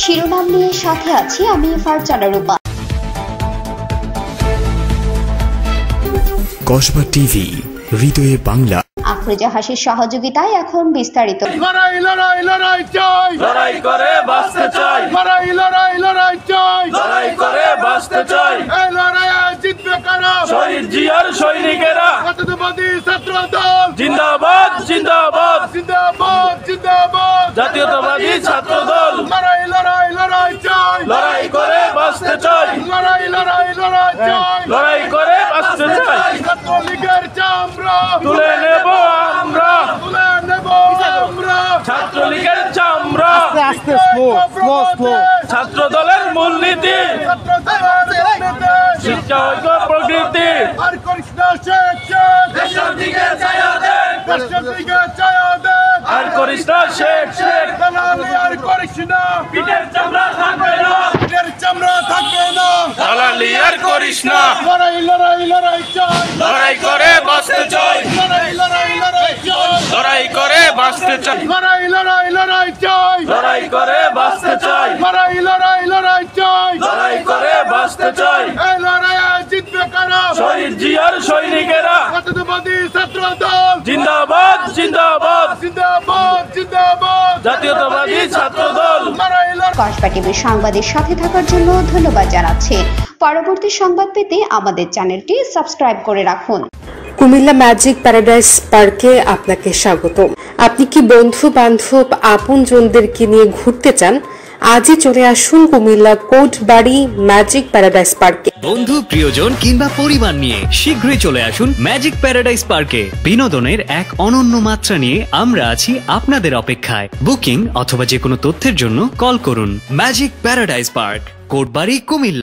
শিরোনাম নিয়ে সাথে আছি আমি ফারজানা রূপা। কসবা টিভি, হৃদয়ে বাংলা। আফরোজা হাসির সহযোগিতায় এখন বিস্তারিত। লড়াই লড়াই লড়াই চাই, লড়াই করে বাঁচতে চাই, লড়াই লড়াই লড়াই চাই, লড়াই করে বাঁচতে চাই। এই লড়াইয়ে জিতবে কারা? শহীদ জিয়ার সৈনিকেরা। জাতীয়তাবাদী ছাত্র দল জিন্দাবাদ জিন্দাবাদ, জিন্দাবাদ জিন্দাবাদ। জাতীয়তাবাদী ছাত্র দল। লড়াই লড়াই লড়াই চাই, লড়াই করে বাঁচতে চাই, লড়াই লড়াই লড়াই চাই, লড়াই করে বাঁচতে চাই। ছাত্রলীগের চামড়া তুলে নেব আমরা, তুলে নেব আমরা। ছাত্রলীগের চামড়া। ছাত্র দলের মূলনীতি, ছাত্র দলের নেতা শিক্ষা ঐক্য প্রকৃতি। আর করিস না শেখ শেখ, দেশের দিকে চাইয়া দেন, দেশের দিকে চাইয়া দেন। আর করিস না শেখ শেখ। দালালি আর করিস না, পিঠের চামড়া থাকবে না, পিঠের চামড়া থাকবে না। দালালি আর করিস না। লড়াই লড়াই লড়াই চাই, লড়াই করে বাঁচতে চাই, লড়াই লড়াই লড়াই চাই, লড়াই করে বাঁচতে চাই, লড়াই লড়াই লড়াই চাই, লড়াই করে বাঁচতে চাই, লড়াই লড়াই লড়াই চাই, লড়াই করে বাঁচতে চাই। এই লড়াইয়ে জিতবে কারা? শহীদ জিয়ার সৈনিকেরা। জাতীয়তাবাদী ছাত্র দল জিন্দাবাদ জিন্দাবাদ, জিন্দাবাদ জিন্দাবাদ। জাতীয়তাবাদী ছাত্র দল। লড়াই লড়াই। কসবা টিভির সংবাদের সাথে থাকার জন্য ধন্যবাদ জানাচ্ছি। পরবর্তী সংবাদ পেতে আমাদের চ্যানেলটি সাবস্ক্রাইব করে রাখুন। কুমিল্লা ম্যাজিক প্যারাডাইস পার্কে আপনাকে স্বাগত। আপনি কি বন্ধু বান্ধব আপনজনদেরকে নিয়ে ঘুরতে চান? আজই চলে আসুন কুমিল্লা কোটবাড়ি ম্যাজিক প্যারাডাইস পার্কে। বন্ধু প্রিয়জন কিংবা পরিবার নিয়ে শীঘ্রই চলে আসুন ম্যাজিক প্যারাডাইস পার্কে। বিনোদনের এক অনন্য মাত্রা নিয়ে আমরা আছি আপনাদের অপেক্ষায়। বুকিং অথবা যে কোনো তথ্যের জন্য কল করুন। Magic paradise park, Kotbari, Comilla.